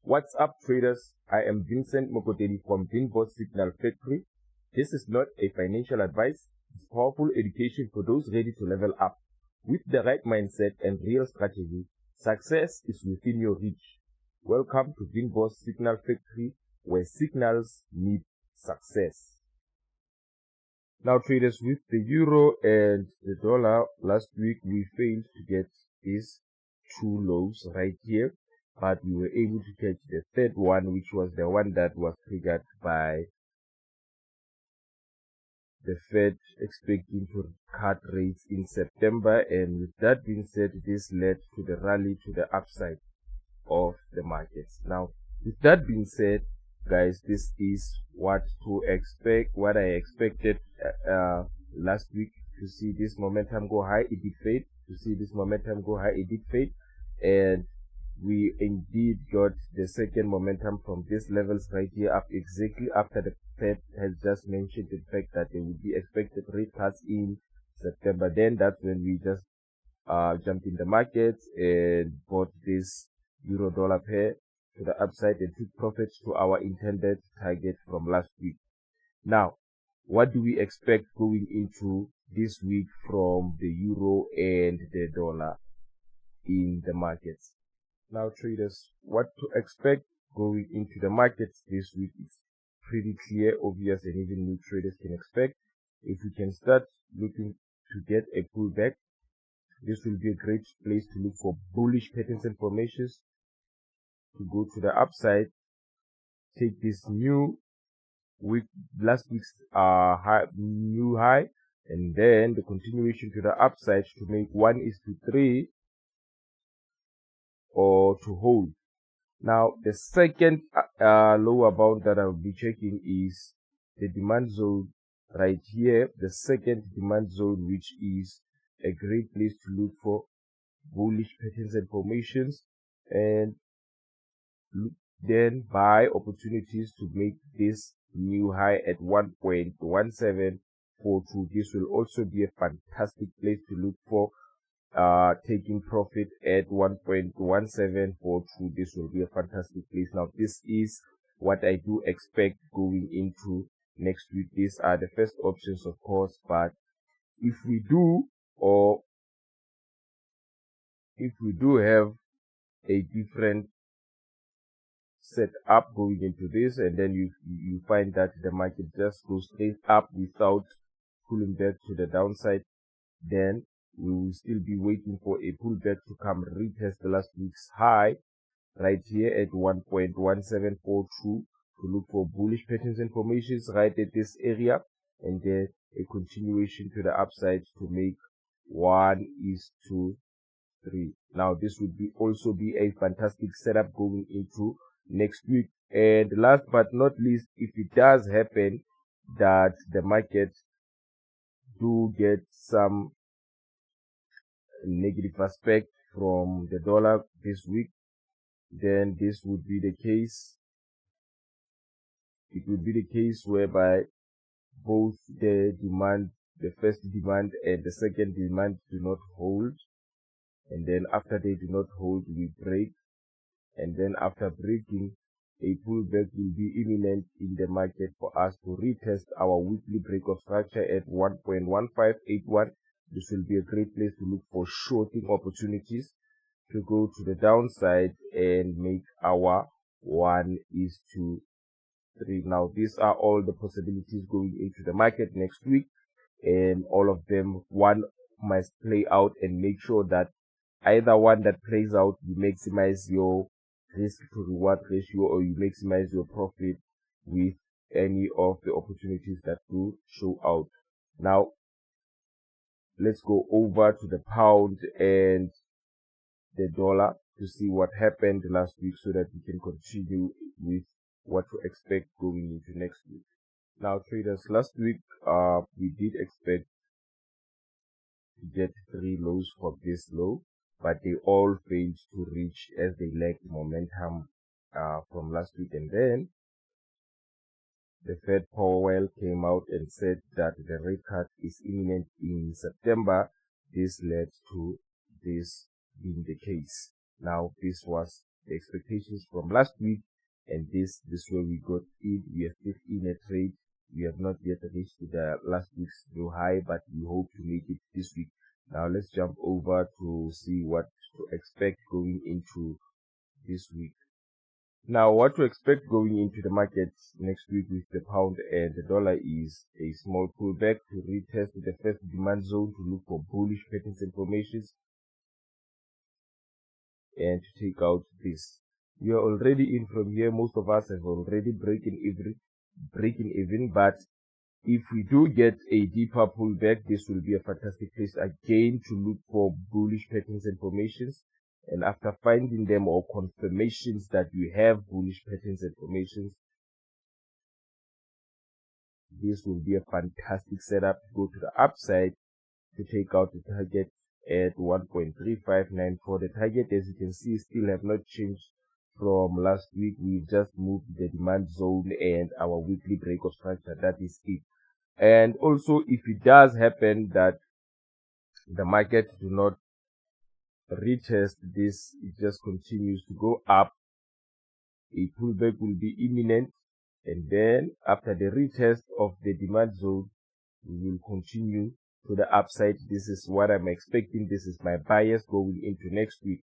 What's up, traders? I am Vincent Mokoteli from VinnBoss Signal Factory. This is not a financial advice. It's powerful education for those ready to level up. With the right mindset and real strategy, success is within your reach. Welcome to VinnBoss Signal Factory, where signals meet success. Now, traders, with the euro and the dollar, last week we failed to get these two lows right here, but we were able to catch the third one, which was the one that was triggered by the Fed expecting to cut rates in September. And with that being said, this led to the rally to the upside of the markets. Now, with that being said, guys, this is what I expected last week. To see this momentum go high, it did fade. To see this momentum go high, it did fade. And we indeed got the second momentum from these levels right here, up exactly after the Fed has just mentioned the fact that there would be expected rate cuts in September. Then that's when we just jumped in the markets and bought this euro dollar pair to the upside and took profits to our intended target from last week. Now, what do we expect going into this week from the euro and the dollar in the markets? Now, traders, what to expect going into the markets this week is pretty clear, obvious, and even new traders can expect. If we can start looking to get a pullback, this will be a great place to look for bullish patterns and formations to go to the upside. Take this new week, last week's new high, and then the continuation to the upside to make 1:3 or to hold. Now, the second lower bound that I'll be checking is the demand zone right here, the second demand zone, which is a great place to look for bullish patterns and formations, and then buy opportunities to make this new high at 1.1742. This will also be a fantastic place to look for taking profit at 1.1742. This will be a fantastic place. Now, this is what I do expect going into next week. These are the first options, of course, but if we do have a different setup going into this, and then you find that the market just goes straight up without pulling back to the downside, then we will still be waiting for a pullback to come retest the last week's high right here at 1.1742 to look for bullish patterns and formations right at this area, and then a continuation to the upside to make 1:3. Now, this would also be a fantastic setup going into next week. And last but not least, if it does happen that the market do get some negative aspect from the dollar this week, then this would be the case. It would be the case whereby both the first demand and the second demand do not hold, and then after they do not hold, we break, and then after breaking, a pullback will be imminent in the market for us to retest our weekly break of structure at 1.1581. This will be a great place to look for shorting opportunities to go to the downside and make our 1:3. Now, these are all the possibilities going into the market next week, and all of them, one must play out, and make sure that either one that plays out, you maximize your risk to reward ratio, or you maximize your profit with any of the opportunities that do show out. Now, let's go over to the pound and the dollar to see what happened last week, so that we can continue with what to expect going into next week. Now, traders, last week we did expect to get 3 lows from this low, but they all failed to reach as they lacked momentum from last week. And then the Fed Powell came out and said that the rate cut is imminent in September. This led to this being the case. Now, this was the expectations from last week, and this where we got in. We are still in a trade. We have not yet reached the last week's low high, but we hope to make it this week. Now let's jump over to see what to expect going into this week. Now, what to expect going into the markets next week with the pound and the dollar is a small pullback to retest the first demand zone to look for bullish patterns and formations and to take out this. We are already in from here. Most of us have already breaking even, but if we do get a deeper pullback, this will be a fantastic place again to look for bullish patterns and formations. And after finding them or confirmations that you have bullish patterns and formations, this will be a fantastic setup to go to the upside to take out the target at 1.3594. The target, as you can see, still have not changed from last week. We've just moved the demand zone and our weekly break of structure. That is it. And also, if it does happen that the market do not retest this, it just continues to go up, a pullback will be imminent, and then after the retest of the demand zone, we will continue to the upside. This is what I'm expecting. This is my bias going into next week.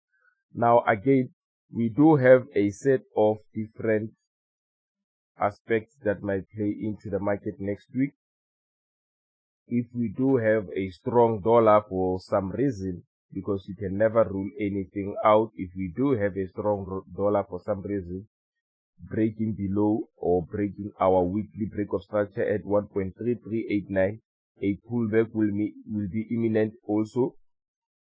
Now again, we do have a set of different aspects that might play into the market next week. If we do have a strong dollar for some reason, because you can never rule anything out, if we do have a strong dollar for some reason, breaking below or breaking our weekly break of structure at 1.3389, a pullback will be imminent. Also,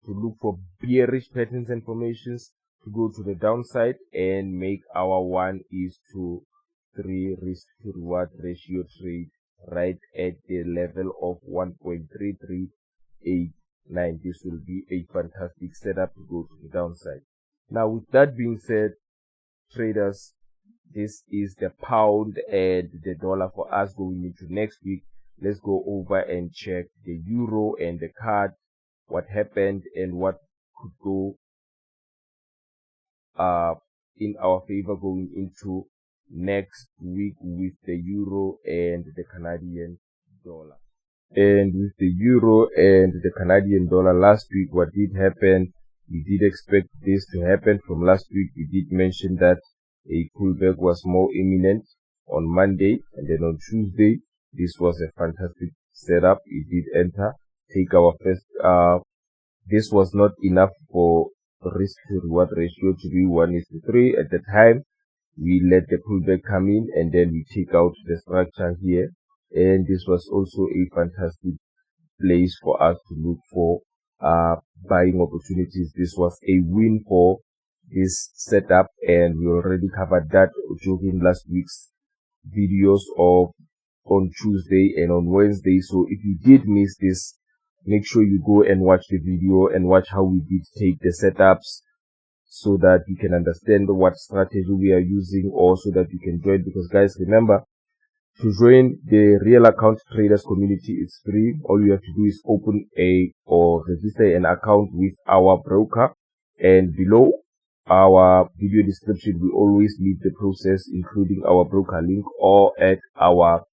to look for bearish patterns and formations to go to the downside and make our 1:3 risk to reward ratio trade right at the level of 1.3389. This will be a fantastic setup to go to the downside. Now, with that being said, traders, this is the pound and the dollar for us going into next week. Let's go over and check the euro and the CAD, what happened and what could go in our favor going into next week with the euro and the Canadian dollar. And with the euro and the Canadian dollar last week, what did happen? We did expect this to happen from last week. We did mention that a pullback was more imminent on Monday, and then on Tuesday, this was a fantastic setup. It did enter, take our first, this was not enough for risk to reward ratio to be 1:3 at the time. We let the pullback come in and then we take out the structure here, and this was also a fantastic place for us to look for buying opportunities. This was a win for this setup, and we already covered that during last week's videos of on Tuesday and on Wednesday. So if you did miss this, make sure you go and watch the video and watch how we did take the setups, so that you can understand what strategy we are using, or so that you can join. Because guys, remember, to join the real account traders community is free. All you have to do is open or register an account with our broker, and below our video description we always leave the process, including our broker link, or at our,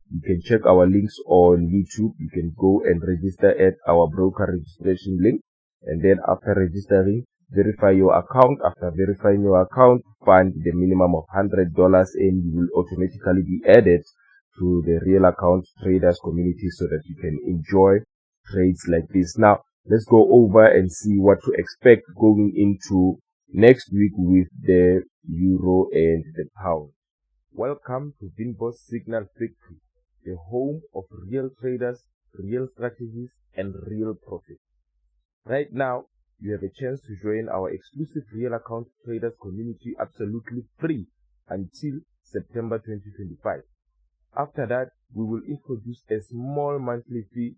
you can check our links on YouTube. You can go and register at our broker registration link, and then after registering, verify your account. After verifying your account, fund the minimum of $100, and you will automatically be added to the real account traders community, so that you can enjoy trades like this. Now let's go over and see what to expect going into next week with the euro and the pound. Welcome to VinnBoss Signal Factory, the home of real traders, real strategies, and real profit. Right now, you have a chance to join our exclusive real account traders community absolutely free until September 2025. After that, we will introduce a small monthly fee,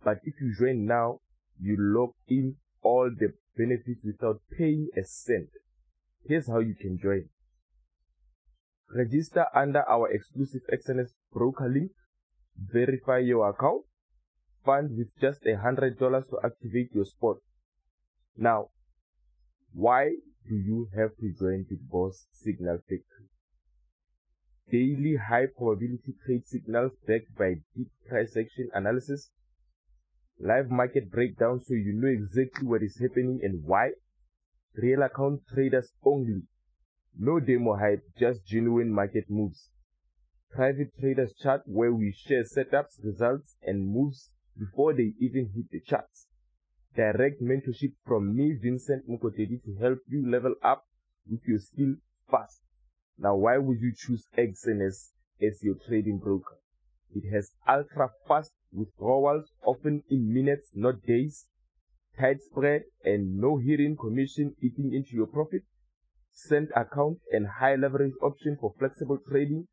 but if you join now, you lock in all the benefits without paying a cent. Here's how you can join. Register under our exclusive XNS broker link, verify your account, fund with just $100 to activate your spot. Now, why do you have to join VinnBoss Signal Factory? Daily high probability trade signals backed by deep price action analysis, live market breakdown so you know exactly what is happening and why, real account traders only, no demo hype, just genuine market moves, private traders chat where we share setups, results and moves before they even hit the charts, direct mentorship from me, Vincent Mukotedi, to help you level up with your skill fast. Now, why would you choose XNS as your trading broker? It has ultra fast withdrawals, often in minutes, not days, tight spread and no hidden commission eating into your profit, send account and high leverage option for flexible trading,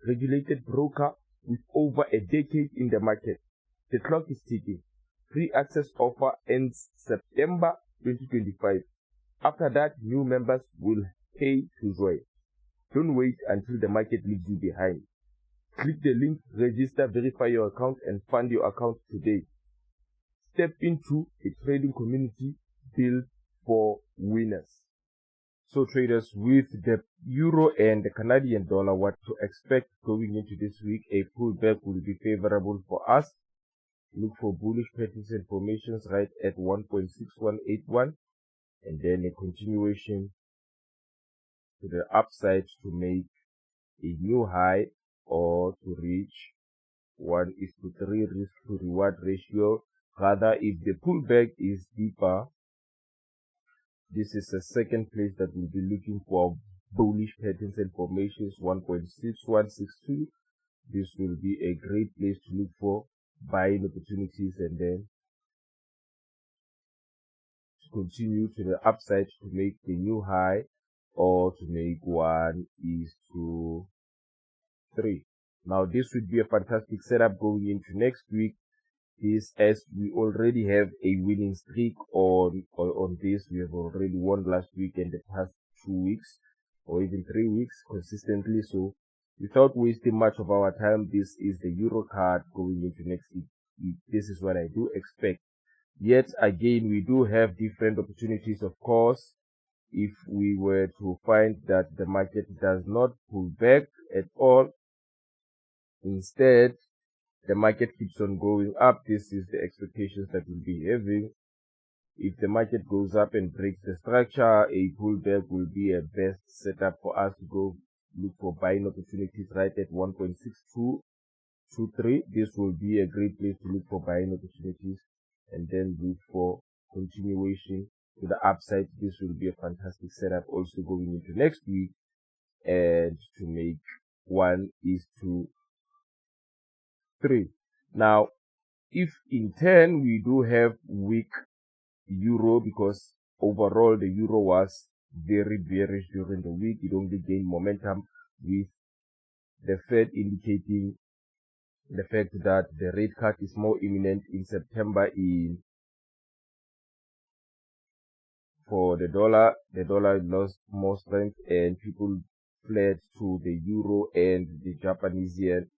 regulated broker with over a decade in the market. The clock is ticking. Free access offer ends September 2025. After that, new members will pay to join. Don't wait until the market leaves you behind. Click the link, register, verify your account and fund your account today. Step into a trading community built for winners. So traders, with the euro and the Canadian dollar, what to expect going into this week? A pullback will be favorable for us. Look for bullish patterns and formations right at 1.6181 and then a continuation to the upside to make a new high or to reach 1:3 risk to reward ratio. Rather, if the pullback is deeper, this is the second place that we'll be looking for bullish patterns and formations, 1.6162. This will be a great place to look for buying opportunities and then to continue to the upside to make the new high or to make 1:3. Now this would be a fantastic setup going into next week. This, as we already have a winning streak on this, we have already won last week and the past 2 weeks or even 3 weeks consistently. So without wasting much of our time, this is the EURCAD going into next week. This is what I do expect. Yet again, we do have different opportunities, of course. If we were to find that the market does not pull back at all, instead the market keeps on going up, this is the expectations that we'll be having. If the market goes up and breaks the structure, a pullback will be a best setup for us to go look for buying opportunities right at 1.6223. This will be a great place to look for buying opportunities and then look for continuation to the upside. This will be a fantastic setup also going into next week and to make 1:3. Now, if in turn we do have weak euro, because overall the euro was very bearish during the week, it only gained momentum with the Fed indicating the fact that the rate cut is more imminent in September. For the dollar lost more strength and people fled to the euro and the Japanese yen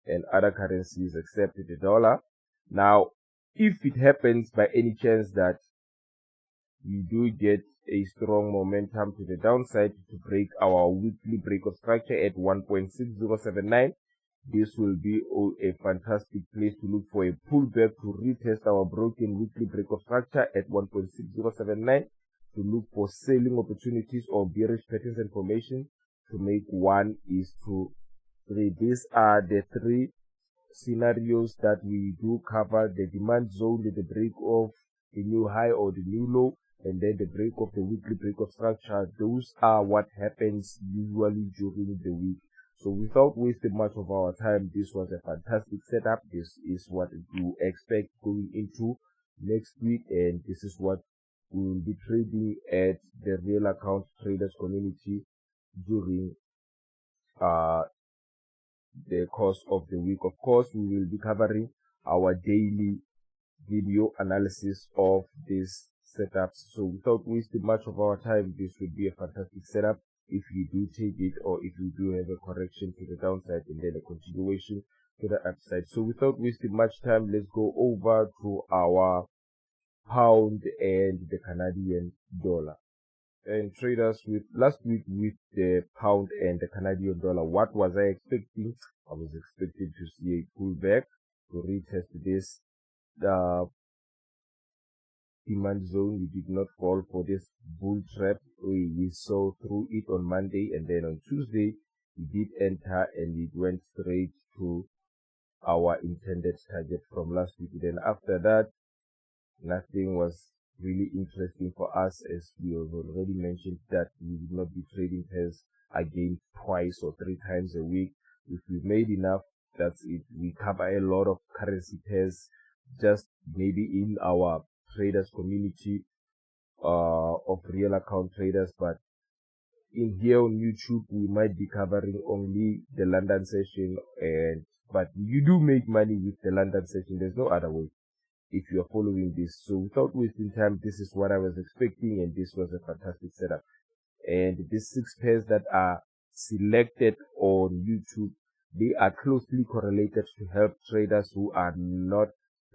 and other currencies except the dollar. Now, if it happens by any chance that we do get a strong momentum to the downside to break our weekly break of structure at 1.6079, this will be a fantastic place to look for a pullback to retest our broken weekly break of structure at 1.6079, to look for selling opportunities or bearish patterns and formation to make 1:3. These are the three scenarios that we do cover: the demand zone, the break of the new high or the new low, and then the break of the weekly break of structure. Those are what happens usually during the week. So without wasting much of our time, this was a fantastic setup. This is what you expect going into next week, and this is what we will be trading at the real account traders community during the course of the week. Of course, we will be covering our daily video analysis of these setups. So without wasting much of our time, this would be a fantastic setup if you do take it, or if you do have a correction to the downside and then a continuation to the upside. So without wasting much time, let's go over to our pound and the Canadian dollar. And traders, with last week with the pound and the Canadian dollar, what was I expecting? I was expecting to see a pullback to retest this demand zone. We did not fall for this bull trap. We saw through it on Monday, and then on Tuesday we did enter and it went straight to our intended target from last week. Then after that, nothing was really interesting for us, as we have already mentioned that we would not be trading pairs again twice or 3 times a week. If we made enough, that's it. We cover a lot of currency pairs just maybe in our traders community of real account traders, but in here on YouTube we might be covering only the London session, but you do make money with the London session. There's no other way if you are following this. So without wasting time, this is what I was expecting, and this was a fantastic setup. And these 6 pairs that are selected on YouTube, they are closely correlated to help traders who are not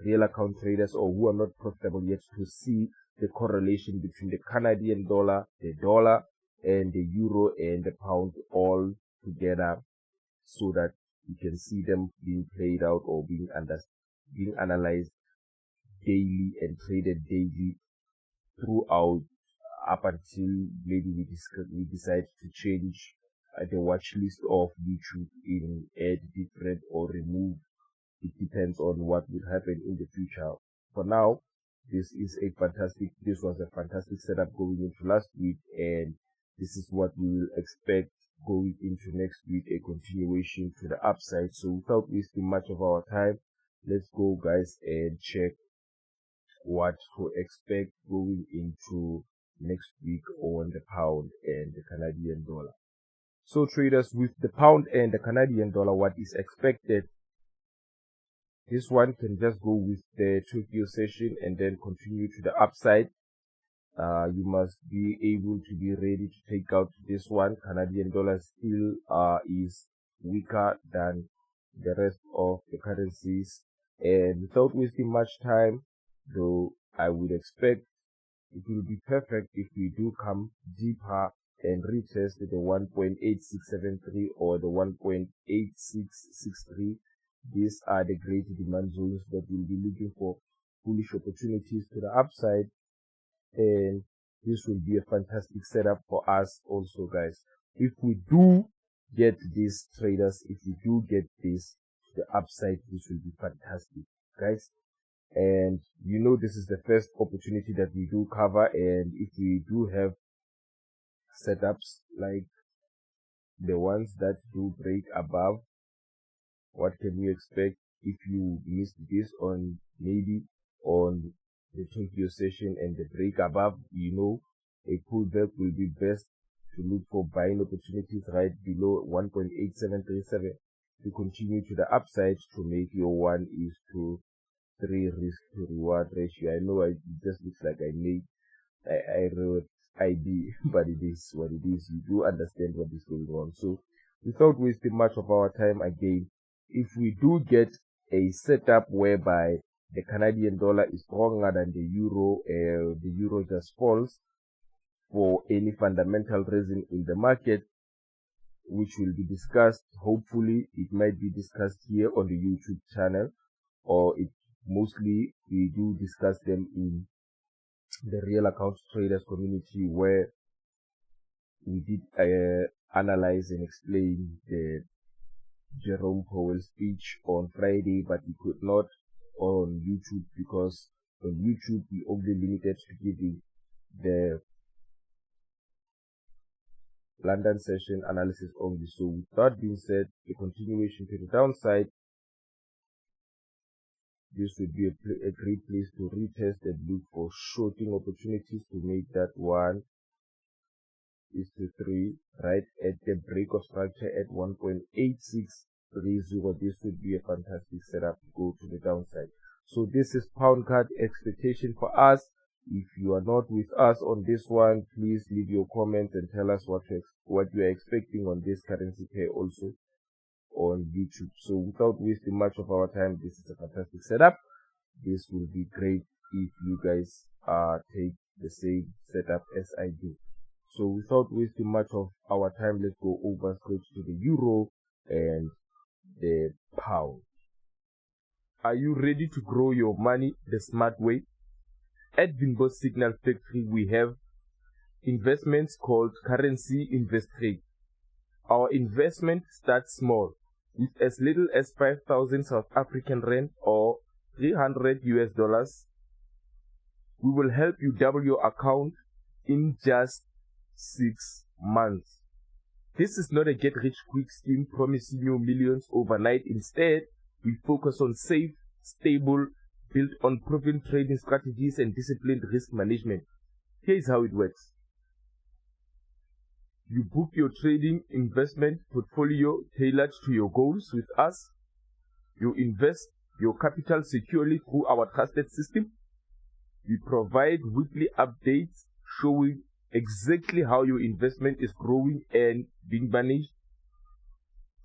real account traders or who are not profitable yet to see the correlation between the Canadian dollar, the dollar, and the euro and the pound all together, so that you can see them being played out or being analyzed daily and traded daily throughout, up until maybe we decide to change the watch list of YouTube, in add different or remove. It depends on what will happen in the future. For now, this was a fantastic setup going into last week, and this is what we will expect going into next week, a continuation to the upside. So without wasting much of our time, let's go guys and check what to expect going into next week on the pound and the Canadian dollar. So traders, with the pound and the Canadian dollar, what is expected, this one can just go with the Tokyo session and then continue to the upside. You must be able to be ready to take out this one. Canadian dollar still is weaker than the rest of the currencies, and without wasting much time, though I would expect it will be perfect if we do come deeper and retest the 1.8673 or the 1.8663. These are the great demand zones that will be looking for bullish opportunities to the upside, and this will be a fantastic setup for us also, guys. If we do get these traders, if we do get this to the upside, this will be fantastic, guys. And you know, this is the first opportunity that we do cover, and if we do have setups like the ones that do break above, what can you expect if you missed this on maybe on the Tokyo session and the break above? You know, a pullback will be best to look for buying opportunities right below 1.8737 to continue to the upside to make your 1:3 risk to reward ratio. I know it just looks like I wrote ID, but it is what it is. You do understand what is going on. So without wasting much of our time, again, if we do get a setup whereby the Canadian dollar is stronger than the euro just falls for any fundamental reason in the market, which will be discussed. Hopefully it might be discussed here on the YouTube channel, or mostly we do discuss them in the real account traders community, where we did analyze and explain the Jerome Powell speech on Friday, but we could not on YouTube, because on YouTube we only limited to giving the London session analysis only. So with that being said, the continuation to the downside, this would be a great place to retest and look for shorting opportunities to make that 1:3 right at the break of structure at 1.8630. This would be a fantastic setup to go to the downside. So this is pound CAD expectation for us. If you are not with us on this one, please leave your comments and tell us what you are expecting on this currency pair also on YouTube. So without wasting much of our time, this is a fantastic setup. This will be great if you guys take the same setup as I do. So without wasting much of our time, let's go over straight to the euro and the pound. Are you ready to grow your money the smart way? At VinnBoss Signal Factory, we have investments called currency invest trade. Our investment starts small with as little as 5,000 South African rand or $300 US. We will help you double your account in just 6 months. This is not a get-rich-quick scheme promising you millions overnight. Instead, we focus on safe, stable, built on proven trading strategies and disciplined risk management. Here's how it works. You book your trading investment portfolio tailored to your goals with us. You invest your capital securely through our trusted system. We provide weekly updates showing exactly how your investment is growing and being managed.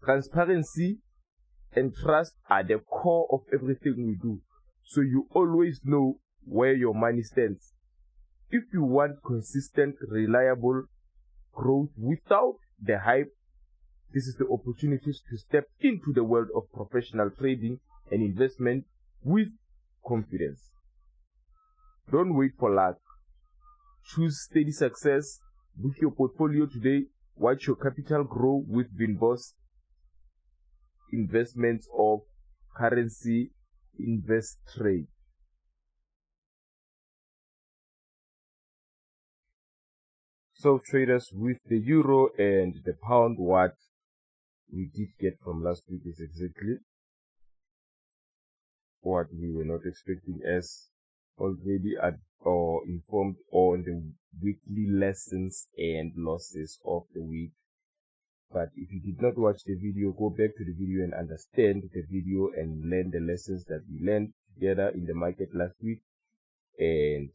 Transparency and trust are the core of everything we do, so you always know where your money stands. If you want consistent, reliable growth without the hype, this is the opportunity to step into the world of professional trading and investment with confidence. Don't wait for luck. Choose steady success. Book your portfolio today. Watch your capital grow with VinnBoss investments of currency invest trade. So traders, with the euro and the pound, what we did get from last week is exactly what we were not expecting, as already informed on the weekly lessons and losses of the week. But if you did not watch the video, go back to the video and understand the video and learn the lessons that we learned together in the market last week, and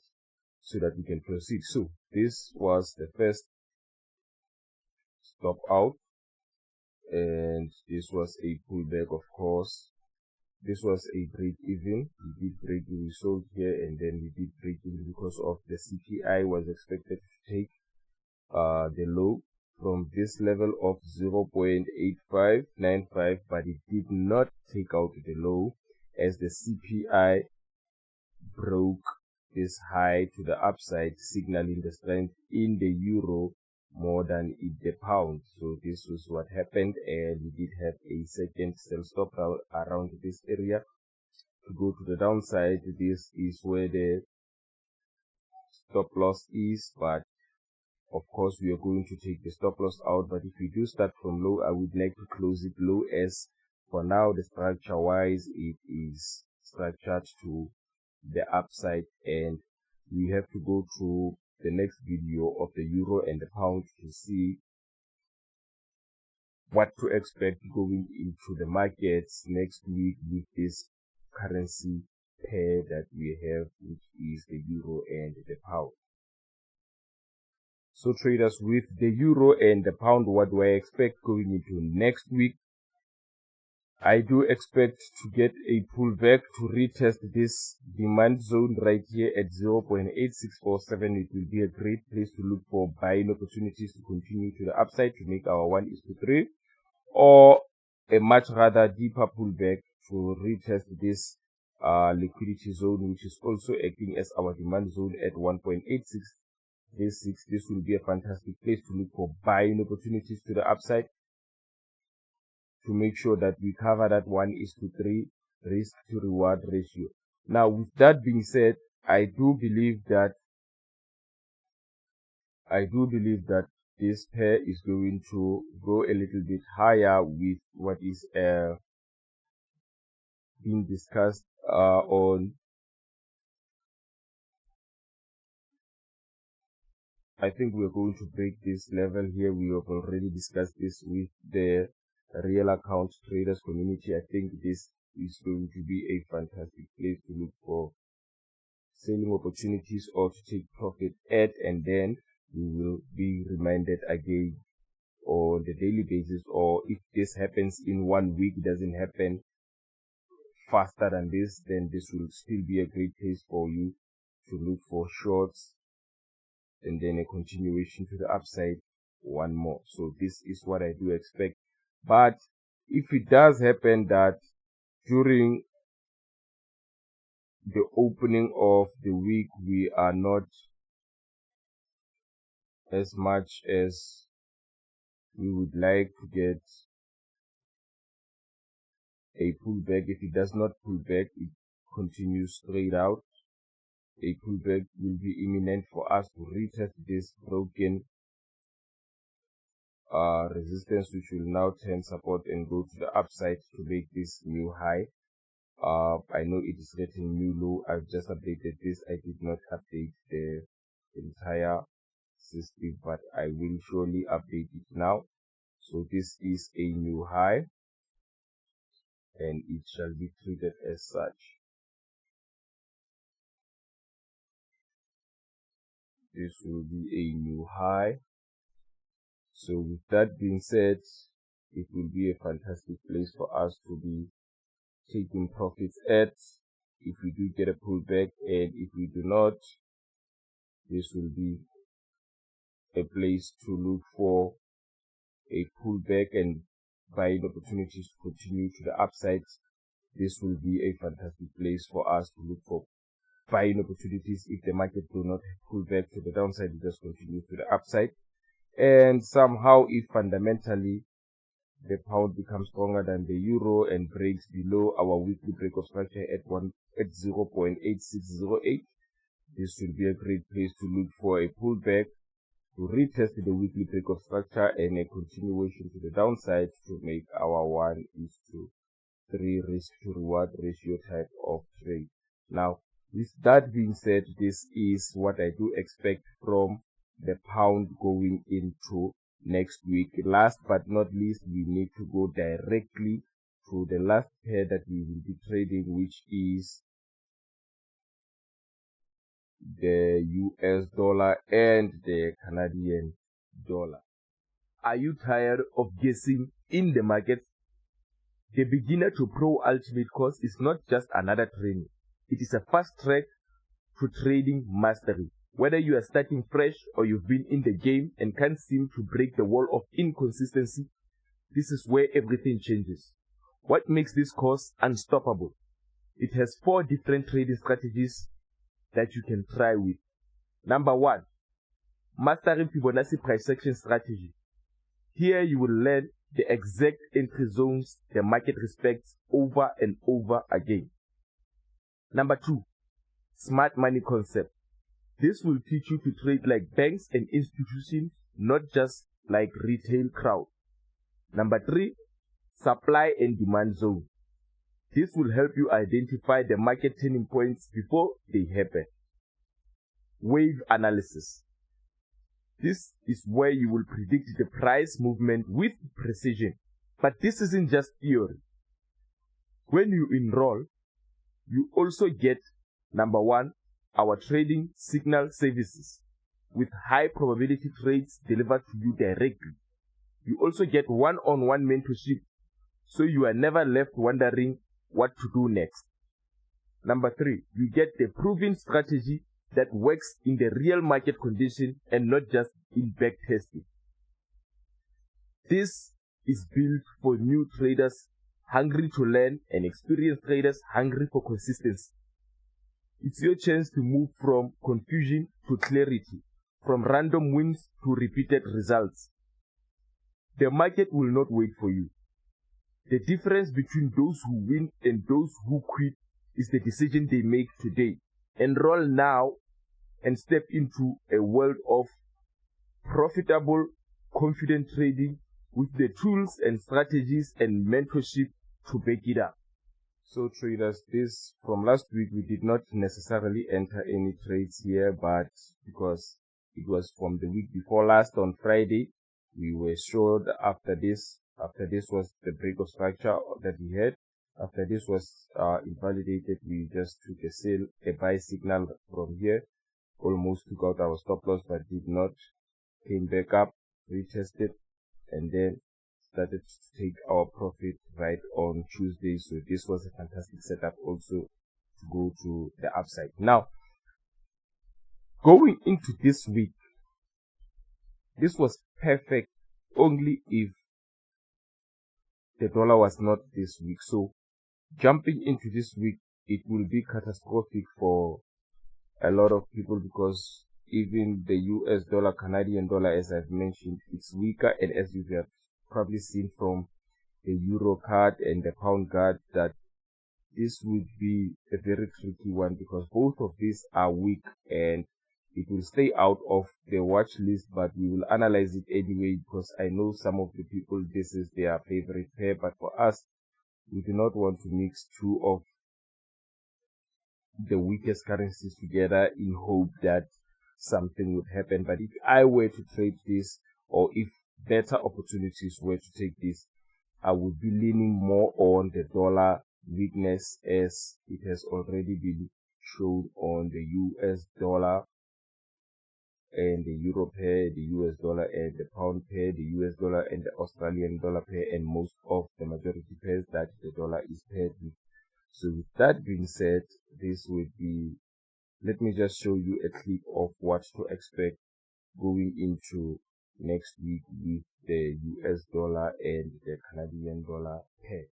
so that we can proceed. So this was the first stop out, and this was a pullback, of course. This was a break even. We did break even, we sold here, and then we did break even because of the CPI was expected to take the low from this level of 0.8595, but it did not take out the low as the CPI broke this high to the upside, signaling the strength in the euro more than in the pound. So this was what happened, and we did have a second sell stop around this area to go to the downside. This is where the stop loss is, but of course we are going to take the stop loss out. But if we do start from low, I would like to close it low, as for now the structure wise it is structured to the upside, and we have to go through the next video of the euro and the pound to see what to expect going into the markets next week with this currency pair that we have, which is the euro and the pound. So traders, with the euro and the pound, what do I expect going into next week? I do expect to get a pullback to retest this demand zone right here at 0.8647. It will be a great place to look for buying opportunities to continue to the upside to make our 1:3, or a much rather deeper pullback to retest this liquidity zone, which is also acting as our demand zone at 1.8636. This will be a fantastic place to look for buying opportunities to the upside to make sure that we cover that 1:3 risk to reward ratio. Now, with that being said, I do believe that this pair is going to go a little bit higher with what is being discussed on. I think we're going to break this level here. We have already discussed this with the real account traders community. I think this is going to be a fantastic place to look for selling opportunities or to take profit at, and then we will be reminded again on the daily basis, or if this happens in 1 week, it doesn't happen faster than this, then this will still be a great place for you to look for shorts and then a continuation to the upside, one more. So this is what I do expect. But if it does happen that during the opening of the week we are not as much as we would like to get a pullback, if it does not pull back, it continues straight out, a pullback will be imminent for us to retest this broken resistance, which will now turn support and go to the upside to make this new high. I know it is written new low. I've just updated this. I did not update the entire system, but I will surely update it now. So this is a new high, and it shall be treated as such. This will be a new high. So with that being said, it will be a fantastic place for us to be taking profits at if we do get a pullback, and if we do not, this will be a place to look for a pullback and buying opportunities to continue to the upside. This will be a fantastic place for us to look for buying opportunities. If the market do not pull back to the downside, it just continues to the upside. And somehow, if fundamentally the pound becomes stronger than the euro and breaks below our weekly break of structure at 0.8608, this will be a great place to look for a pullback, to retest the weekly break of structure and a continuation to the downside to make our 1:3 risk to reward ratio type of trade. Now, with that being said, this is what I do expect from the pound going into next week. Last but not least, we need to go directly to the last pair that we will be trading, which is the US dollar and the Canadian dollar. Are you tired of guessing in the market? The beginner to pro ultimate course is not just another training. It is a fast track to trading mastery. Whether you are starting fresh or you've been in the game and can't seem to break the wall of inconsistency, this is where everything changes. What makes this course unstoppable? It has 4 different trading strategies that you can try with. Number 1, mastering Fibonacci price action strategy. Here you will learn the exact entry zones the market respects over and over again. Number 2, smart money concept. This will teach you to trade like banks and institutions, not just like retail crowd. Number 3, supply and demand zone. This will help you identify the market turning points before they happen. Wave analysis. This is where you will predict the price movement with precision. But this isn't just theory. When you enroll, you also get, number 1, our trading signal services with high probability trades delivered to you directly. You also get one-on-one mentorship, so you are never left wondering what to do next. Number 3, you get the proven strategy that works in the real market condition and not just in back testing. This is built for new traders hungry to learn and experienced traders hungry for consistency. It's your chance to move from confusion to clarity, from random wins to repeated results. The market will not wait for you. The difference between those who win and those who quit is the decision they make today. Enroll now and step into a world of profitable, confident trading with the tools and strategies and mentorship to back it up. So traders, this from last week, we did not necessarily enter any trades here, but because it was from the week before last on Friday, we were sure that after this was the break of structure that we had. After this was invalidated, we just took a sell, a buy signal from here, almost took out our stop loss, but did not, came back up, retested, and then started to take our profit right on Tuesday. So this was a fantastic setup also to go to the upside. Now, going into this week, this was perfect only if the dollar was not this weak. So jumping into this week, it will be catastrophic for a lot of people, because even the US dollar, Canadian dollar, as I've mentioned, it's weaker, and as you have probably seen from the EUROCAD and the pound guard, that this would be a very tricky one, because both of these are weak and it will stay out of the watch list, but we will analyze it anyway, because I know some of the people, this is their favorite pair, but for us, we do not want to mix two of the weakest currencies together in hope that something would happen. But if I were to trade this, or if better opportunities were to take this, I would be leaning more on the dollar weakness, as it has already been shown on the US dollar and the euro pair, the US dollar and the pound pair, the US dollar and the Australian dollar pair, and most of the majority pairs that the dollar is paired with. So with that being said, this would be, let me just show you a clip of what to expect going into next week with the US dollar and the Canadian dollar pair.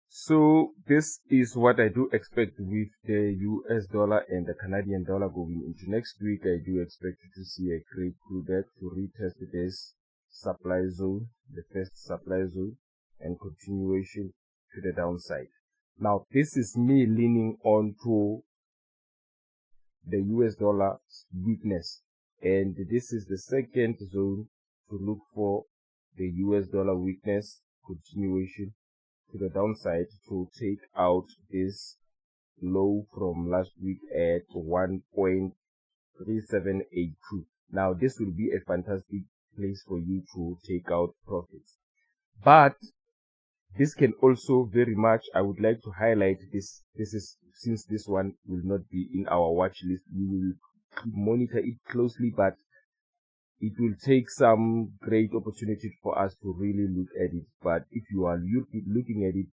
So this is what I do expect with the US dollar and the Canadian dollar going into next week. I do expect to see a great pullback to retest this supply zone, the first supply zone, and continuation to the downside. Now, this is me leaning on to the US dollar weakness, and this is the second zone to look for the US dollar weakness continuation to the downside to take out this low from last week at 1.3782. Now, this will be a fantastic place for you to take out profits, but this can also very much, I would like to highlight this. This is, since this one will not be in our watch list, we will monitor it closely, but it will take some great opportunity for us to really look at it. But if you are looking at it,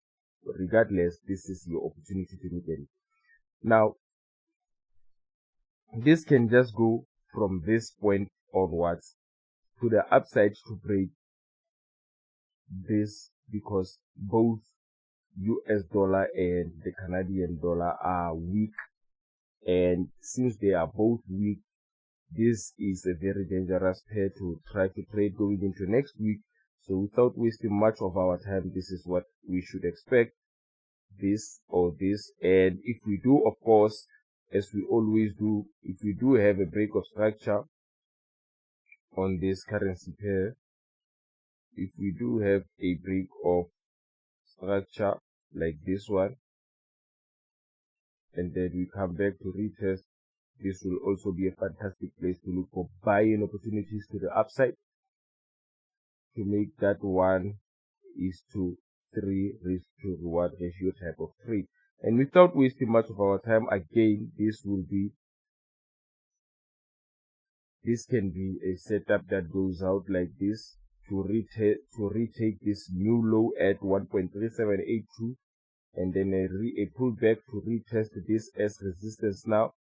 regardless, this is your opportunity to look at it. Now, this can just go from this point onwards to the upside to break this, because both US dollar and the Canadian dollar are weak, and since they are both weak, this is a very dangerous pair to try to trade going into next week. So without wasting much of our time, this is what we should expect, this or this. And if we do, of course, as we always do, if we do have a break of structure on this currency pair, if we do have a break of structure like this one, and then we come back to retest, this will also be a fantastic place to look for buying opportunities to the upside to make that 1:3 risk to reward ratio type of trade. And without wasting much of our time, again, this can be a setup that goes out like this to retake this new low at 1.3782, and then a pullback to retest this as resistance. Now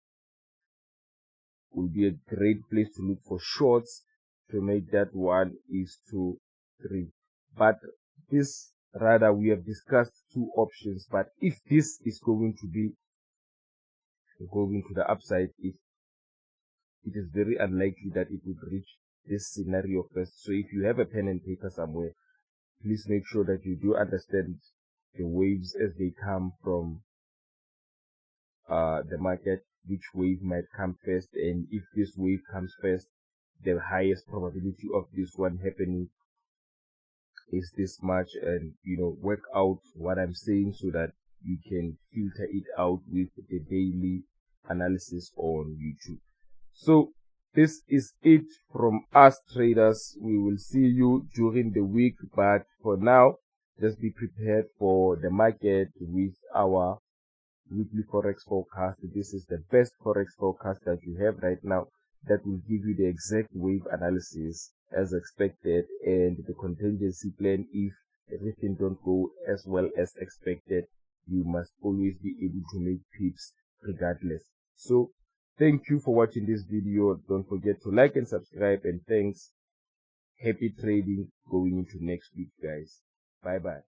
will be a great place to look for shorts to make that 1:3. But this, rather, we have discussed two options, but if this is going to be going to the upside, it is very unlikely that it would reach this scenario first. So if you have a pen and paper somewhere, please make sure that you do understand the waves as they come from the market, which wave might come first, and if this wave comes first, the highest probability of this one happening is this much. And work out what I'm saying so that you can filter it out with the daily analysis on YouTube. So this is it from us traders. We will see you during the week, but for now, just be prepared for the market with our weekly Forex forecast. This is the best Forex forecast that you have right now, that will give you the exact wave analysis as expected and the contingency plan if everything don't go as well as expected. You must always be able to make pips regardless. So thank you for watching this video. Don't forget to like and subscribe, and thanks. happy trading going into next week, guys. Bye bye.